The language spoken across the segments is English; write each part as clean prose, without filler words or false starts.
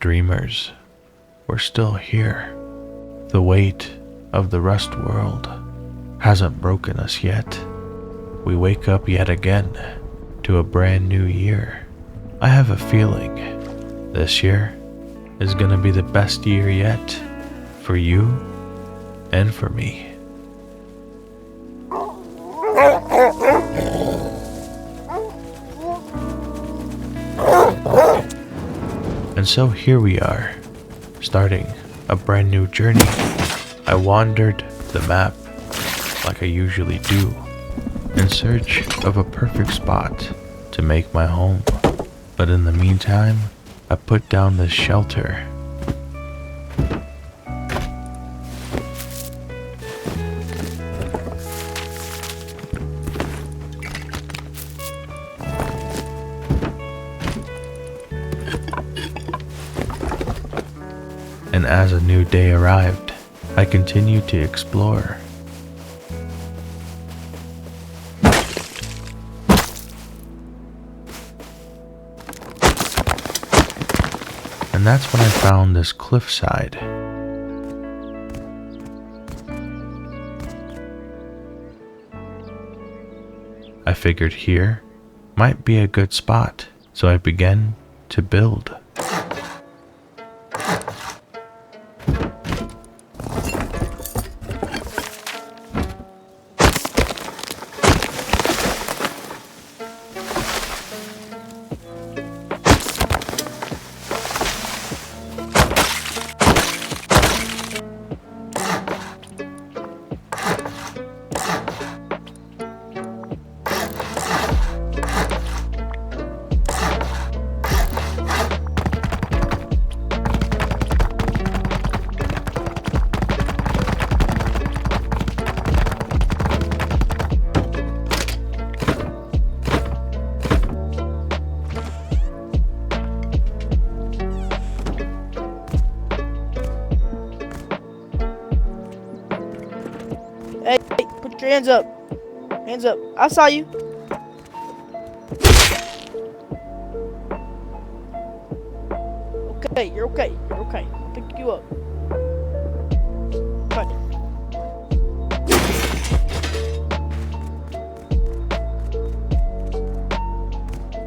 dreamers, we're still here. The weight of the rust world hasn't broken us yet. We wake up yet again to a brand new year. I have a feeling this year is gonna be the best year yet for you and for me. And so here we are, starting a brand new journey. I wandered the map like I usually do, in search of a perfect spot to make my home. But in the meantime, I put down this shelter. And as a new day arrived, I continued to explore. And that's when I found this cliffside. I figured here might be a good spot, so I began to build. Hey, put your hands up. Hands up. I saw you. Okay, you're okay. You're okay. I'll pick you up. Come on.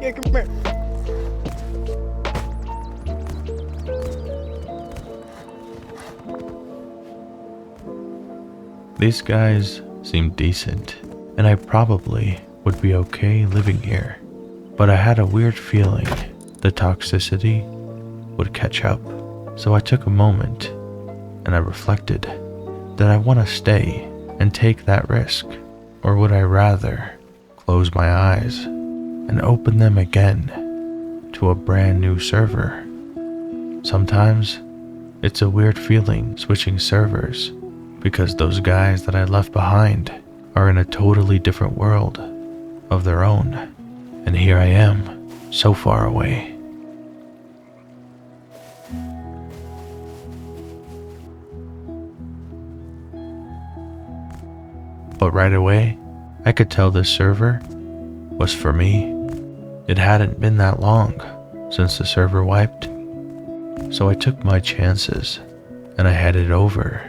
Here, come here. These guys seemed decent, and I probably would be okay living here. But I had a weird feeling the toxicity would catch up. So I took a moment and I reflected, did I want to stay and take that risk? Or would I rather close my eyes and open them again to a brand new server? Sometimes it's a weird feeling switching servers, because those guys that I left behind are in a totally different world of their own. And here I am, so far away. But right away, I could tell this server was for me. It hadn't been that long since the server wiped, so I took my chances and I headed over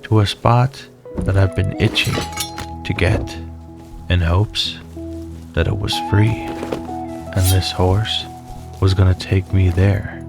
to a spot that I've been itching to get, in hopes that it was free, and this horse was gonna take me there.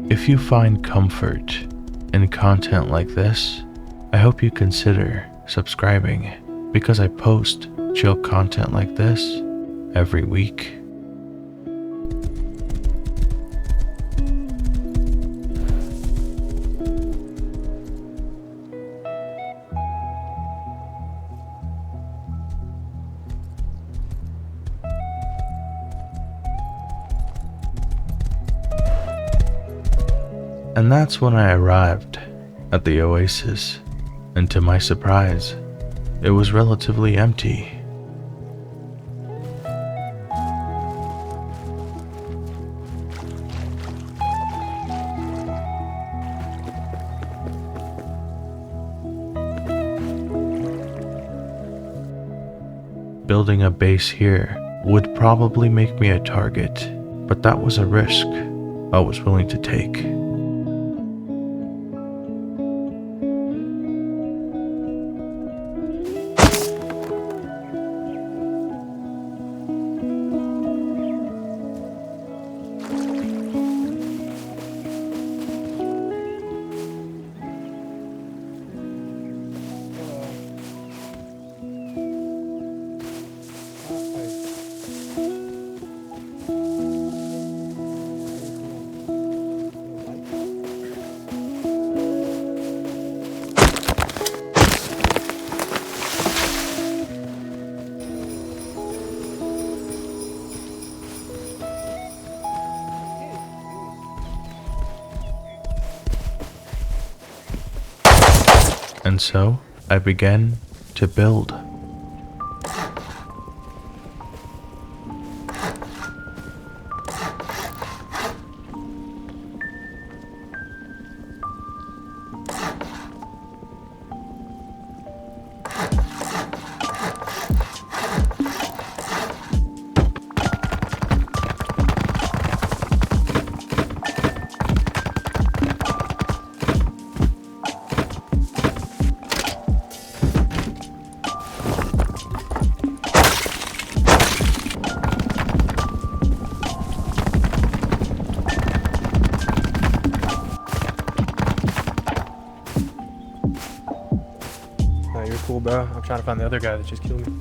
If you find comfort in content like this, I hope you consider subscribing, because I post chill content like this every week. And that's when I arrived at the Oasis, and to my surprise, it was relatively empty. Building a base here would probably make me a target, but that was a risk I was willing to take. And so I began to build. You're cool, bro. I'm trying to find the other guy that just killed me.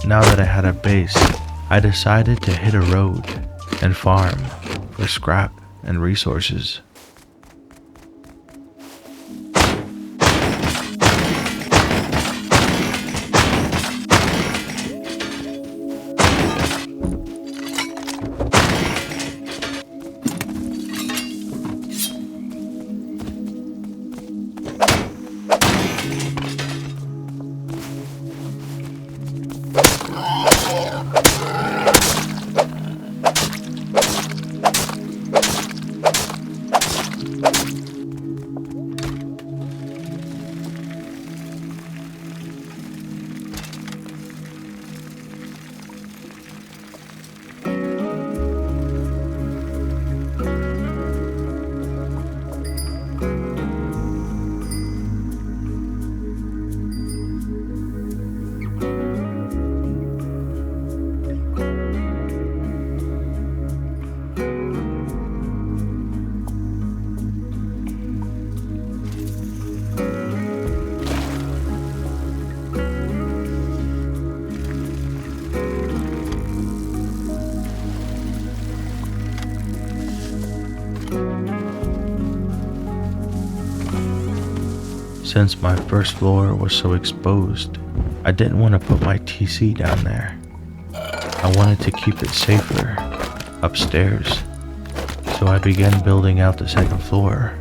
Now that I had a base, I decided to hit a road and farm for scrap and resources. Since my first floor was so exposed, I didn't want to put my TC down there. I wanted to keep it safer upstairs, so I began building out the second floor.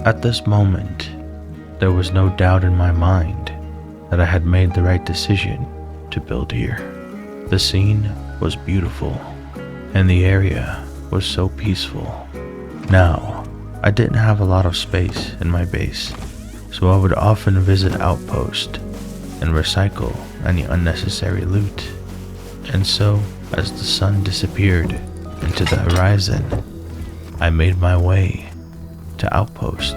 At this moment, there was no doubt in my mind that I had made the right decision to build here. The scene was beautiful, and the area was so peaceful. Now, I didn't have a lot of space in my base, so I would often visit outposts and recycle any unnecessary loot. And so, as the sun disappeared into the horizon, I made my way to outpost.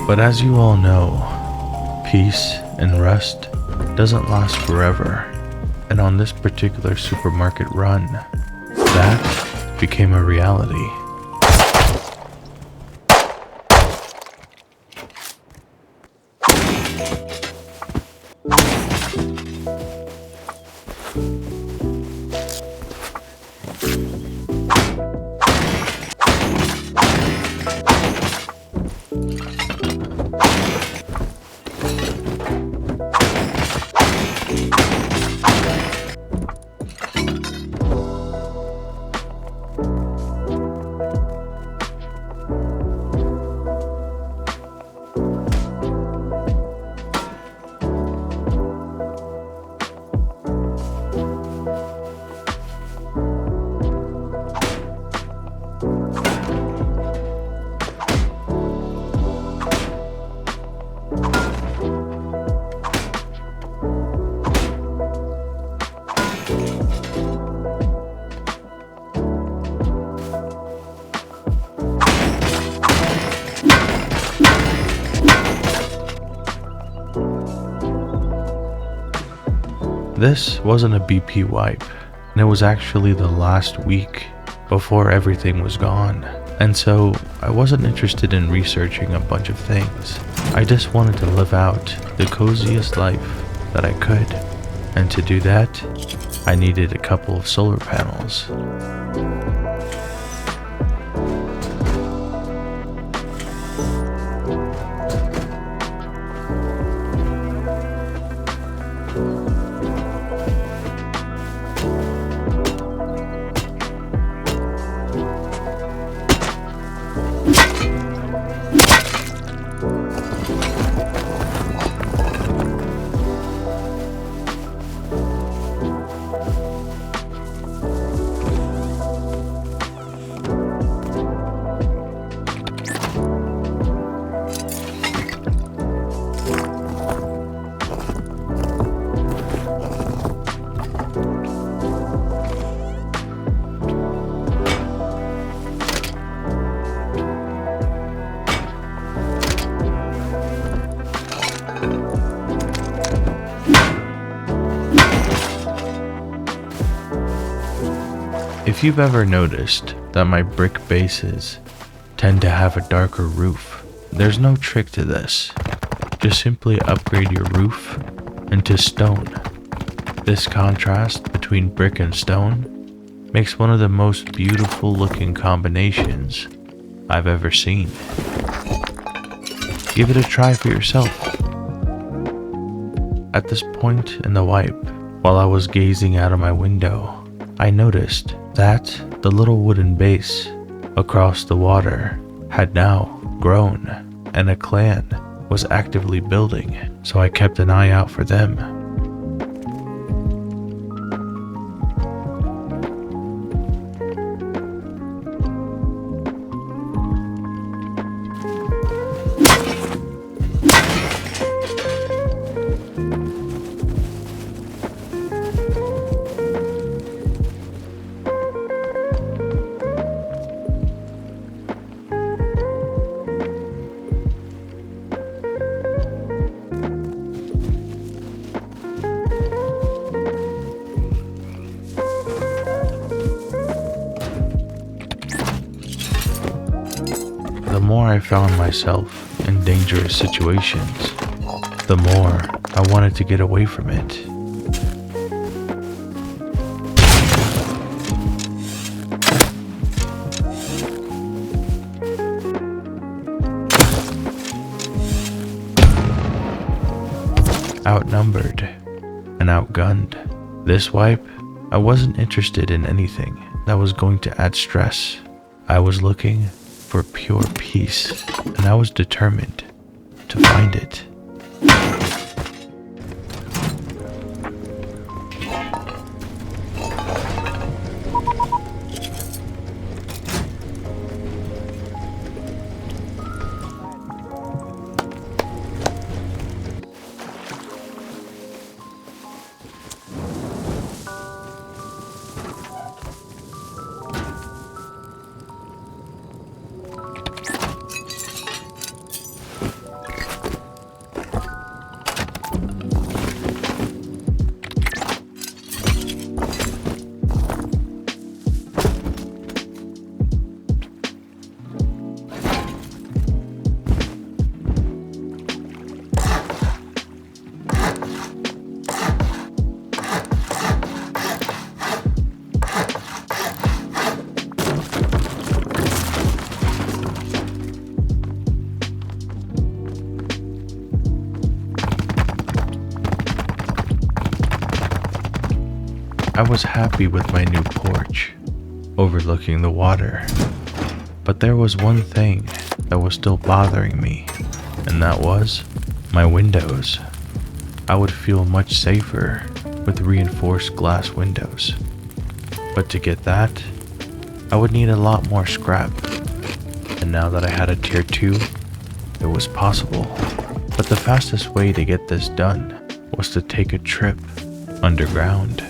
But as you all know, peace and rest doesn't last forever, and on this particular supermarket run, that became a reality. This wasn't a BP wipe, and it was actually the last week before everything was gone. And so I wasn't interested in researching a bunch of things. I just wanted to live out the coziest life that I could. And to do that, I needed a couple of solar panels. If you've ever noticed that my brick bases tend to have a darker roof. There's no trick to this. Just simply upgrade your roof into stone. This contrast between brick and stone makes one of the most beautiful looking combinations I've ever seen. Give it a try for yourself. At this point in the wipe, while I was gazing out of my window, I noticed that the little wooden base across the water had now grown and a clan was actively building, so I kept an eye out for them. The more I found myself in dangerous situations, the more I wanted to get away from it. Outnumbered and outgunned, this wipe, I wasn't interested in anything that was going to add stress. I was looking for pure peace, and I was determined to find it. I was happy with my new porch, overlooking the water. But there was one thing that was still bothering me, and that was my windows. I would feel much safer with reinforced glass windows. But to get that, I would need a lot more scrap. And now that I had a tier 2, it was possible. But the fastest way to get this done was to take a trip underground.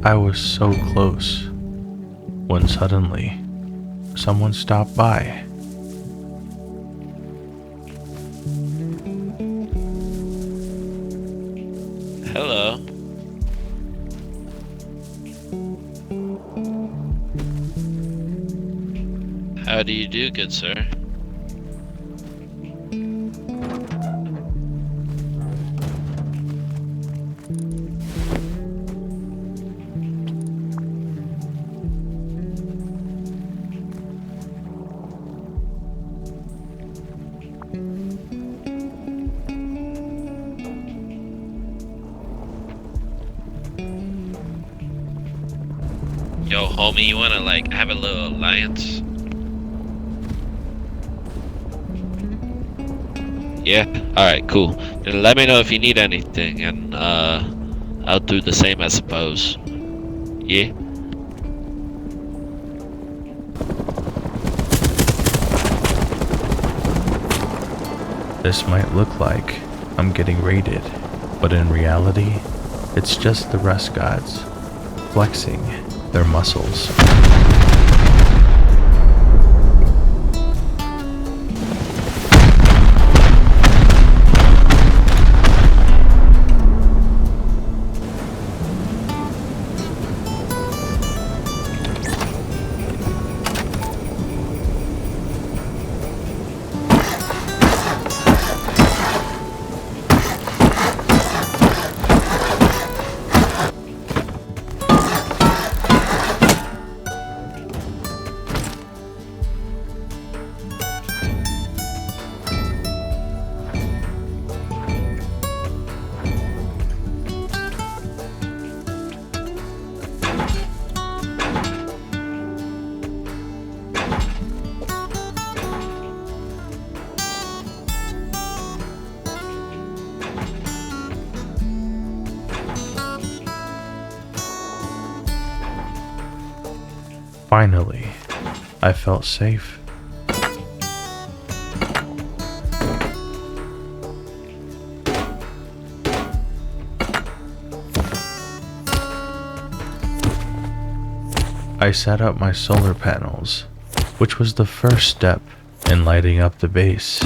I was so close when suddenly someone stopped by. Hello. How do you do, good sir? Yo, homie, you wanna like have a little alliance? Yeah? Alright, cool. Then let me know if you need anything and I'll do the same, I suppose. Yeah? This might look like I'm getting raided, but in reality, it's just the rust gods flexing their muscles. Finally, I felt safe. I set up my solar panels, which was the first step in lighting up the base.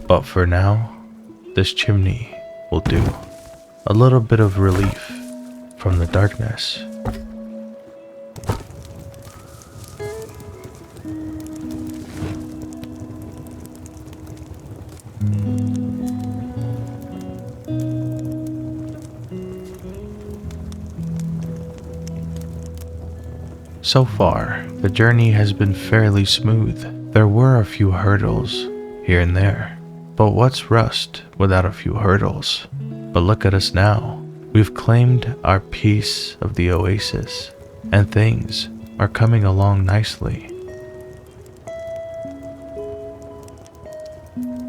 But for now, this chimney will do. A little bit of relief from the darkness. So far, the journey has been fairly smooth. There were a few hurdles here and there. But what's rust without a few hurdles? But look at us now. We've claimed our piece of the Oasis, and things are coming along nicely.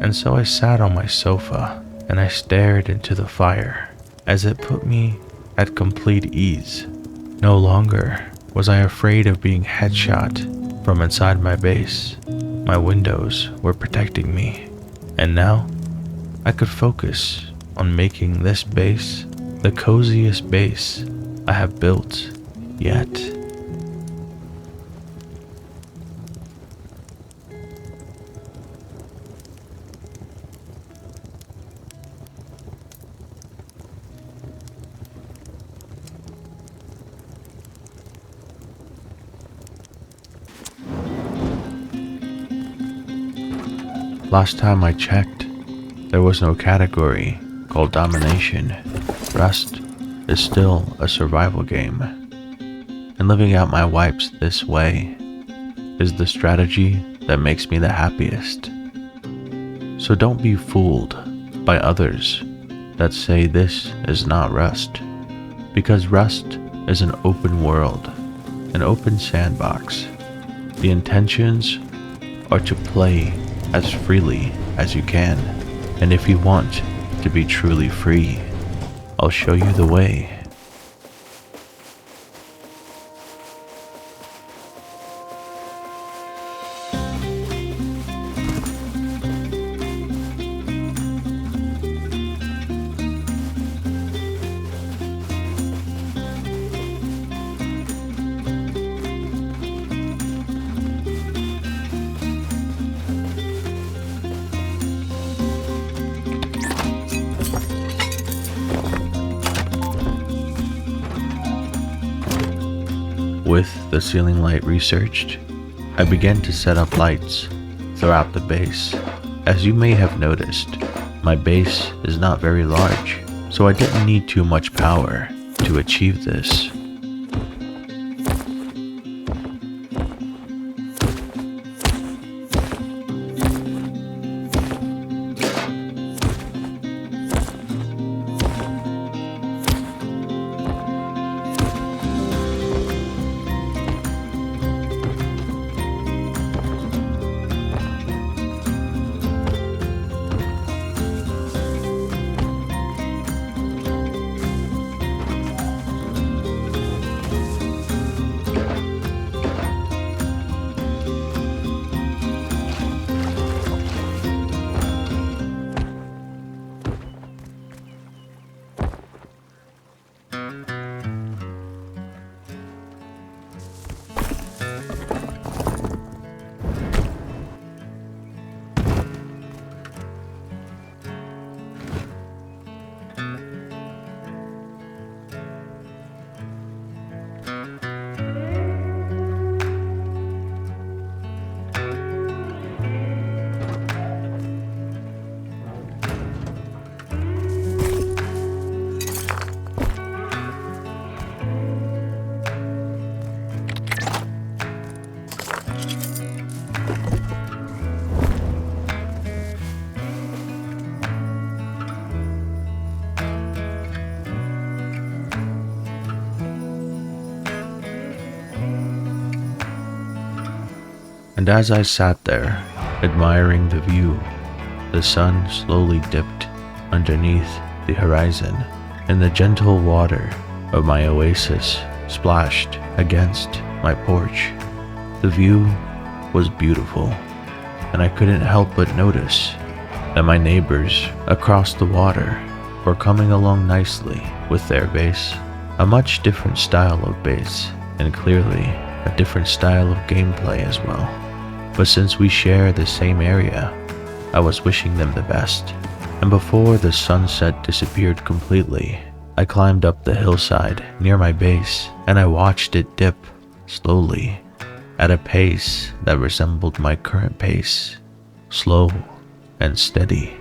And so I sat on my sofa and I stared into the fire as it put me at complete ease. No longer was I afraid of being headshot from inside my base. My windows were protecting me. And now, I could focus on making this base the coziest base I have built yet. Last time I checked, there was no category called domination. Rust is still a survival game. and living out my wipes this way is the strategy that makes me the happiest. So don't be fooled by others that say this is not Rust, because Rust is an open world, an open sandbox. The intentions are to play as freely as you can, and if you want to be truly free, I'll show you the way. With the ceiling light researched, I began to set up lights throughout the base. As you may have noticed, my base is not very large, so I didn't need too much power to achieve this. And as I sat there, admiring the view, the sun slowly dipped underneath the horizon, and the gentle water of my oasis splashed against my porch. The view was beautiful, and I couldn't help but notice that my neighbors across the water were coming along nicely with their base, a much different style of base, and clearly a different style of gameplay as well. But since we share the same area, I was wishing them the best. And before the sunset disappeared completely, I climbed up the hillside near my base, and I watched it dip slowly at a pace that resembled my current pace, slow and steady.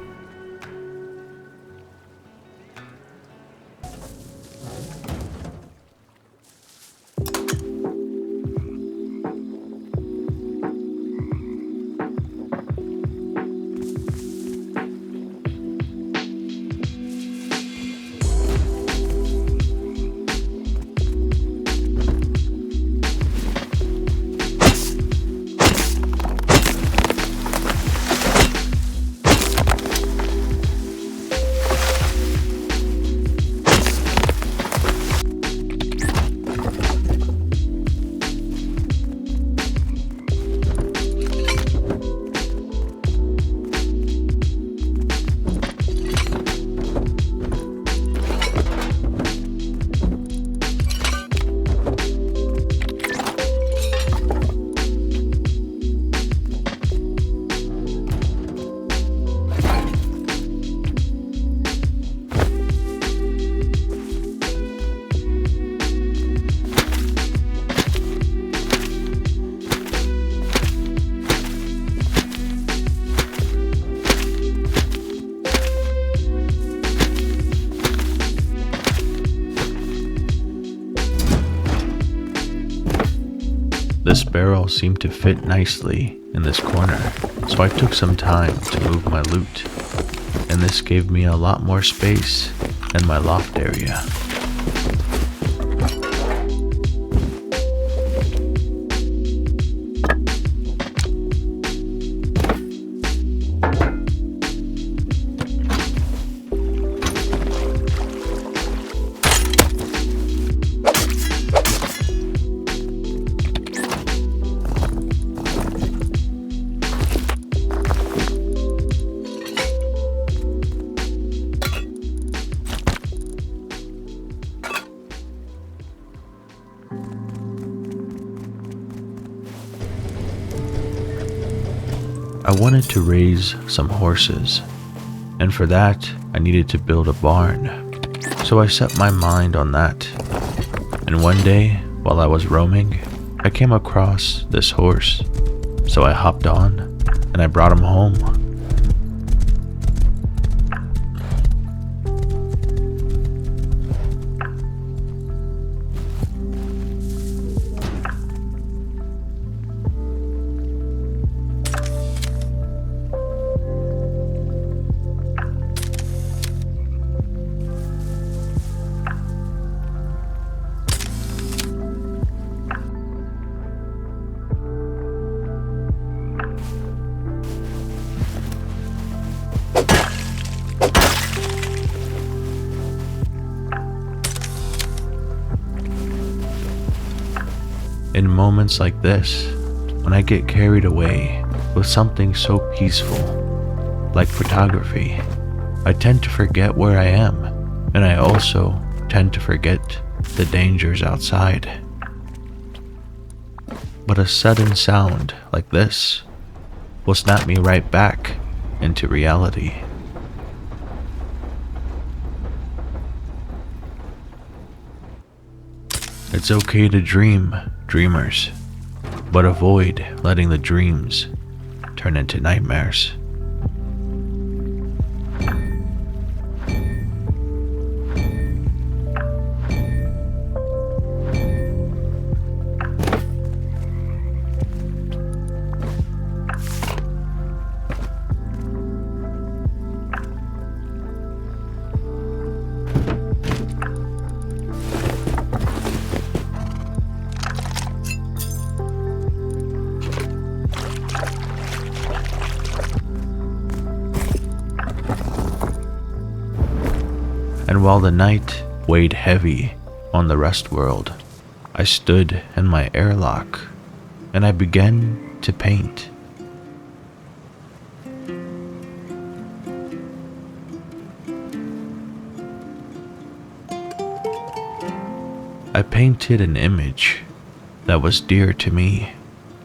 barrel seemed to fit nicely in this corner, so I took some time to move my loot, and this gave me a lot more space in my loft area. I wanted to raise some horses, and for that I needed to build a barn, so I set my mind on that. And one day, while I was roaming, I came across this horse, so I hopped on and I brought him home. In moments like this, when I get carried away with something so peaceful, like photography, I tend to forget where I am, and I also tend to forget the dangers outside. But a sudden sound like this will snap me right back into reality. It's okay to dream, dreamers, but avoid letting the dreams turn into nightmares. And while the night weighed heavy on the rest world, I stood in my airlock and I began to paint. I painted an image that was dear to me,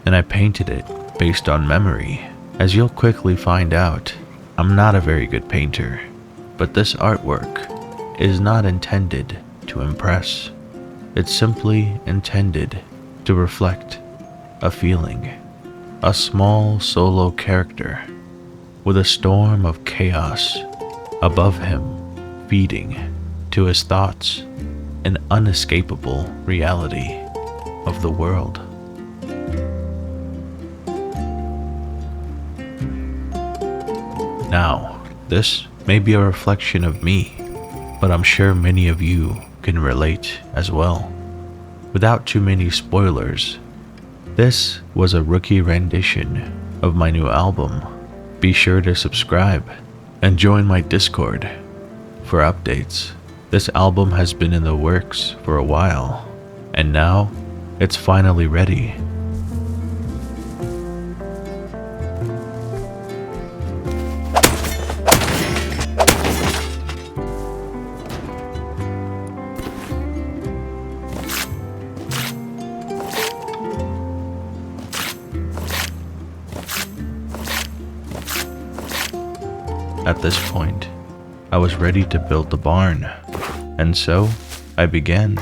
and I painted it based on memory. As you'll quickly find out, I'm not a very good painter, but this artwork is not intended to impress. It's simply intended to reflect a feeling. A small solo character with a storm of chaos above him, feeding to his thoughts an unescapable reality of the world. Now, this may be a reflection of me, but I'm sure many of you can relate as well. Without too many spoilers, this was a rookie rendition of my new album. Be sure to subscribe and join my Discord for updates. This album has been in the works for a while, and now it's finally ready. At this point, I was ready to build the barn, and so I began.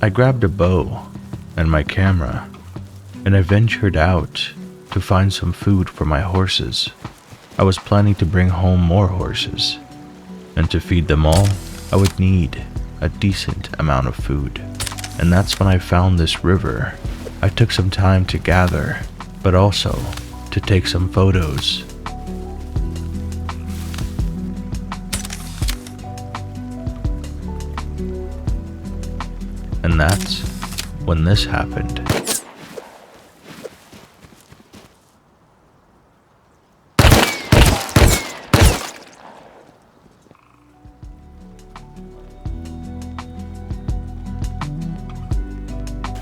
I grabbed a bow and my camera, and I ventured out to find some food for my horses. I was planning to bring home more horses, and to feed them all, I would need a decent amount of food. And that's when I found this river. I took some time to gather, but also to take some photos. And that's when this happened.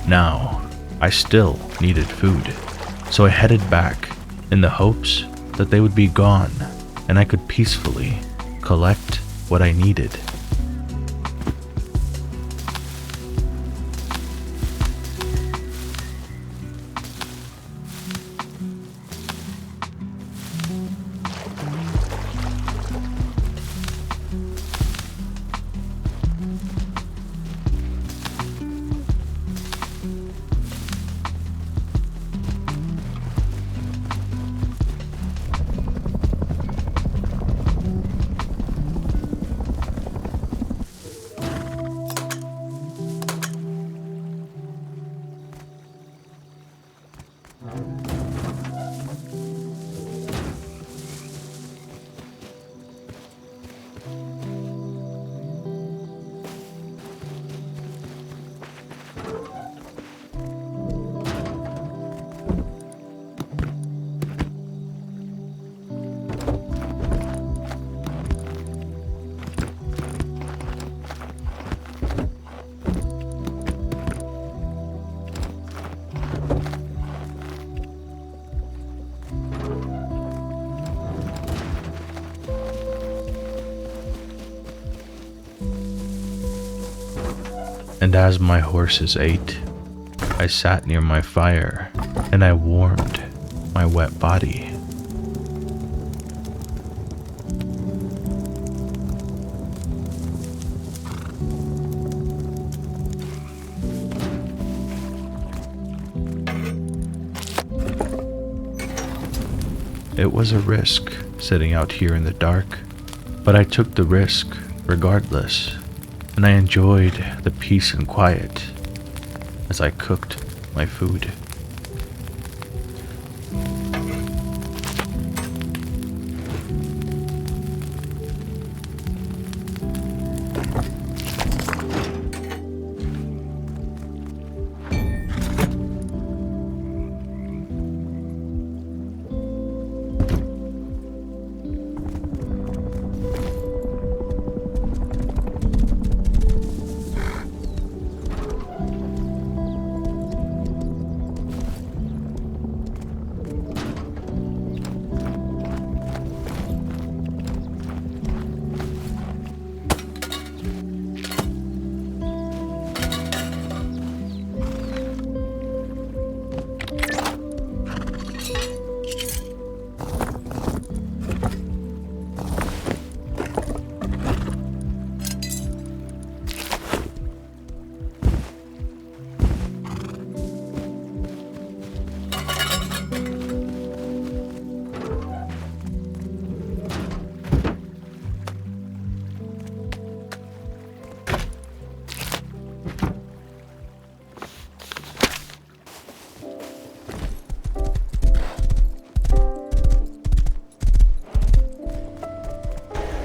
Now, I still needed food, so I headed back in the hopes that they would be gone and I could peacefully collect what I needed. And as my horses ate, I sat near my fire and I warmed my wet body. It was a risk sitting out here in the dark, but I took the risk regardless, and I enjoyed the peace and quiet as I cooked my food.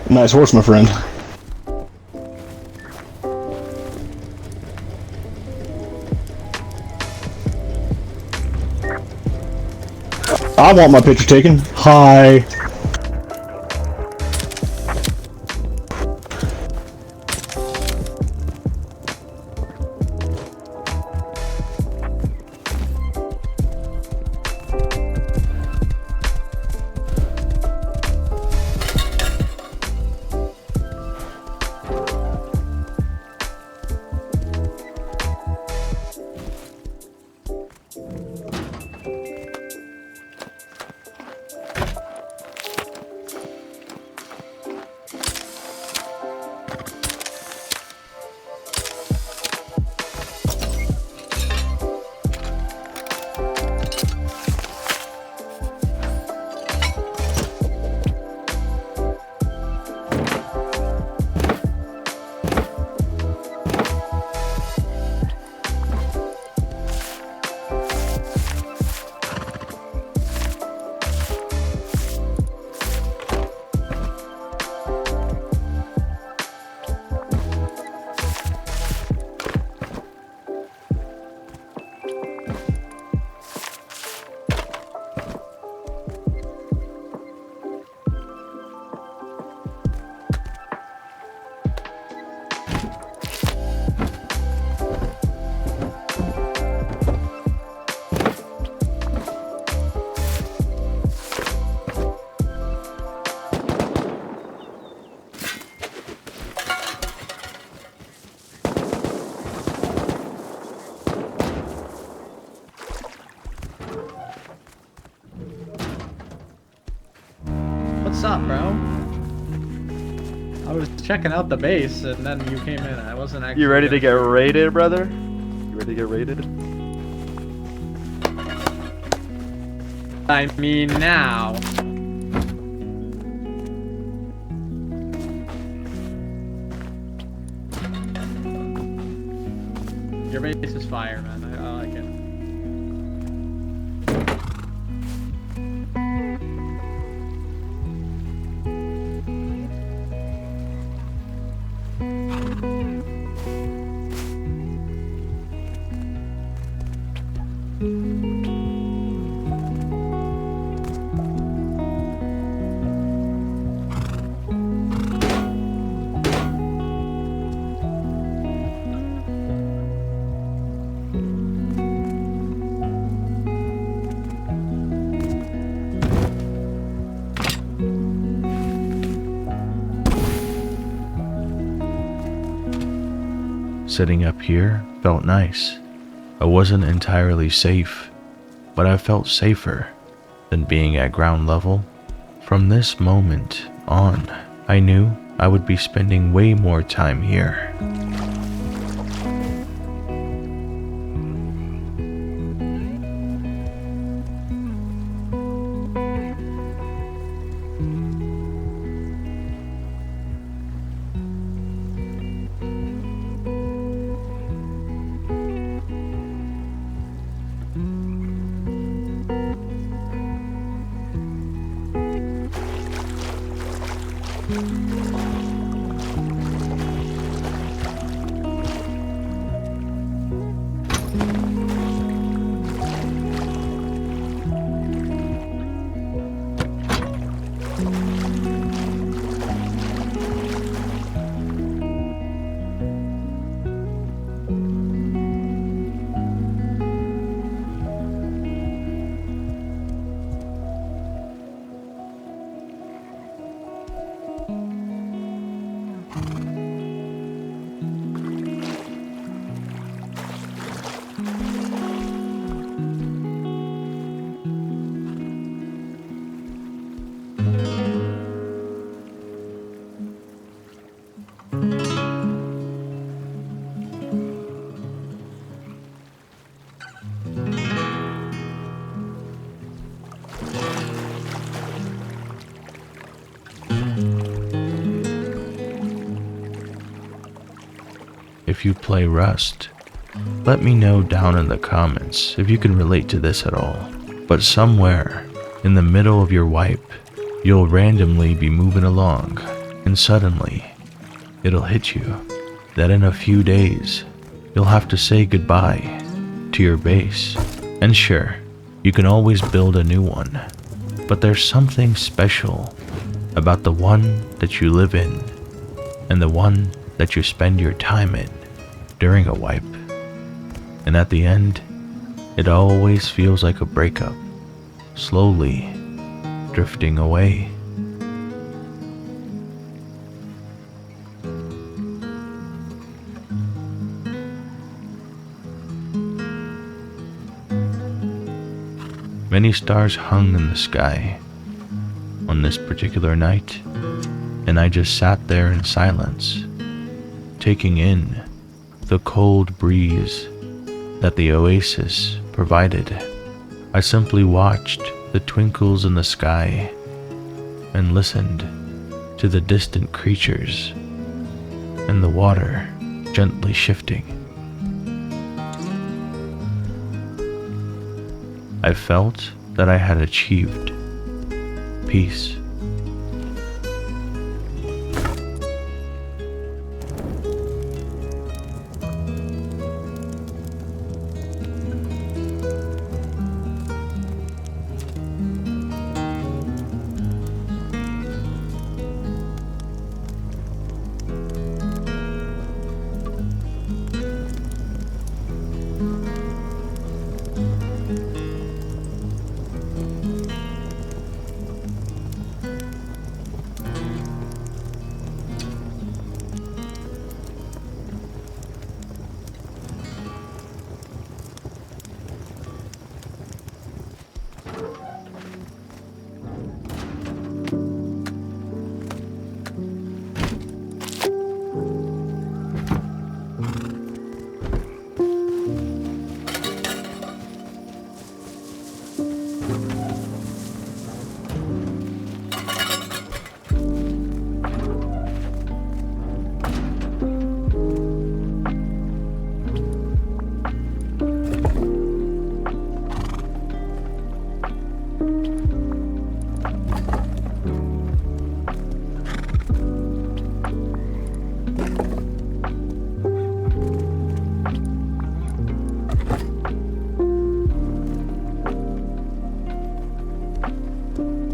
Nice horse, my friend. I want my picture taken. Hi. What's up, bro? I was checking out the base, and then you came in. I wasn't actually. You ready to get raided, brother? You ready to get raided? I mean, now. Your base is fire, man. I like it. Sitting up here felt nice. I wasn't entirely safe, but I felt safer than being at ground level. From this moment on, I knew I would be spending way more time here. If you play Rust, let me know down in the comments if you can relate to this at all. But somewhere in the middle of your wipe, you'll randomly be moving along And suddenly, it'll hit you that in a few days, you'll have to say goodbye to your base. And sure, you can always build a new one, but there's something special about the one that you live in and the one that you spend your time in during a wipe. And at the end, it always feels like a breakup, slowly drifting away. Many stars hung in the sky on this particular night, and I just sat there in silence, taking in the cold breeze that the oasis provided. I simply watched the twinkles in the sky and listened to the distant creatures and the water gently shifting. I felt that I had achieved peace.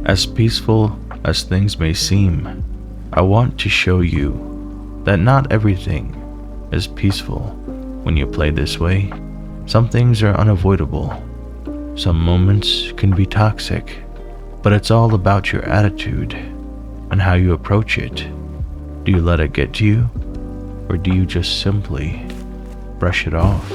As peaceful as things may seem, I want to show you that not everything is peaceful when you play this way. Some things are unavoidable. Some moments can be toxic, but it's all about your attitude and how you approach it. Do you let it get to you, or do you just simply brush it off?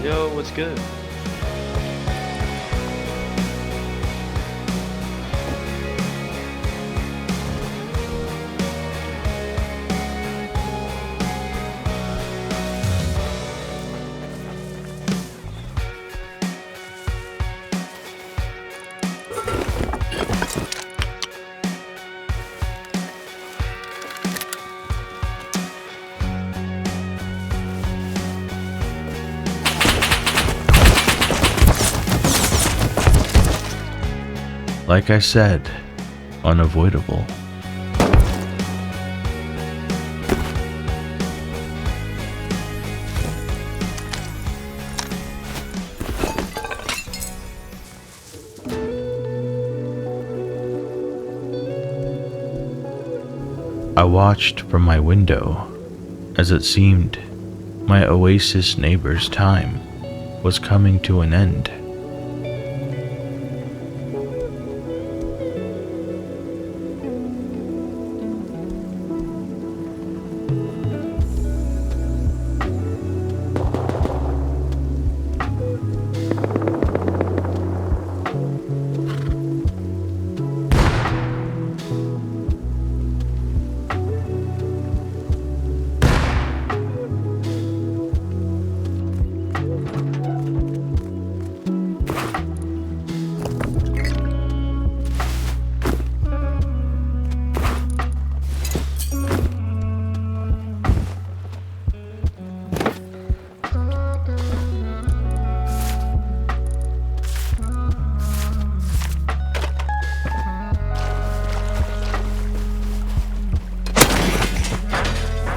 Yo, what's good? Like I said, unavoidable. I watched from my window as it seemed my Oasis neighbor's time was coming to an end.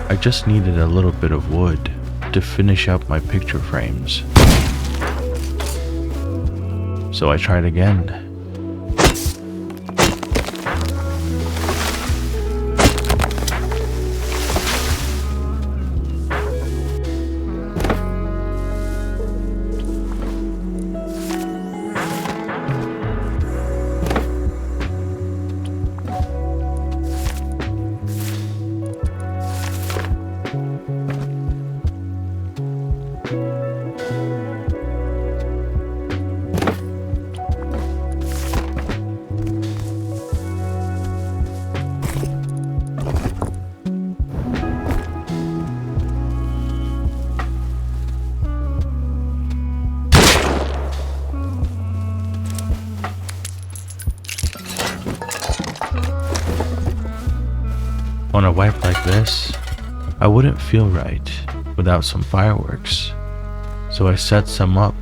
I just needed a little bit of wood to finish up my picture frames. So I tried again. On a wipe like this, I wouldn't feel right without some fireworks, so I set some up.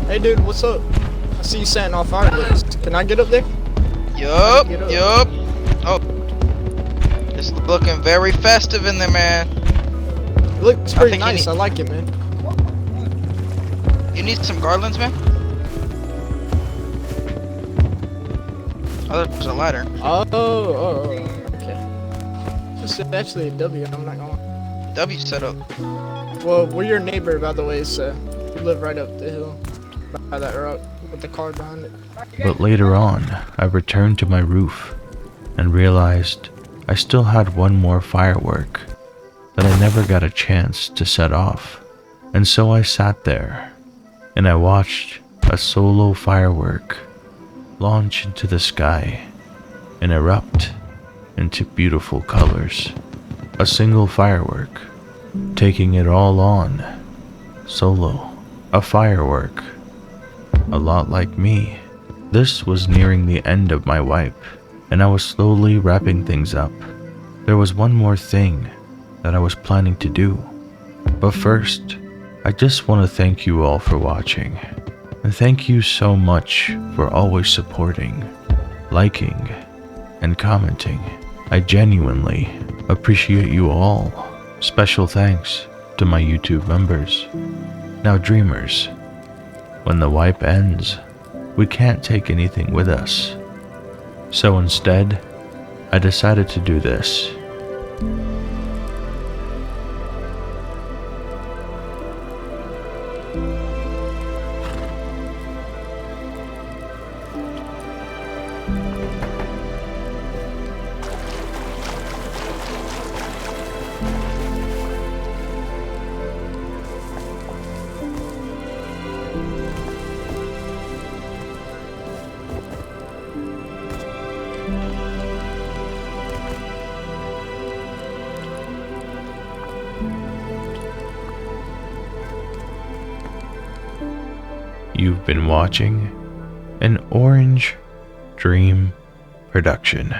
Hey dude, what's up? I see you setting off fireworks. Can I get up there? Yup, Get up. yup. Oh, it's looking very festive in there, man. It looks I pretty think you nice. need- I like it, man. You need some garlands, man? Oh, there's a lighter. Oh, okay. This is actually a W. I'm not gonna. W set up. Well, we're your neighbor, by the way, so we live right up the hill by that rock with the car behind it. But later on, I returned to my roof and realized I still had one more firework that I never got a chance to set off. And so I sat there and I watched a solo firework launch into the sky and erupt into beautiful colors. A single firework, taking it all on, solo, a firework, a lot like me. This was nearing the end of my wipe, and I was slowly wrapping things up. There was one more thing that I was planning to do. But first, I just want to thank you all for watching. And thank you so much for always supporting, liking, and commenting. I genuinely appreciate you all. Special thanks to my YouTube members. Now dreamers, when the wipe ends, we can't take anything with us. So instead, I decided to do this. You've been watching an Orange Dream production.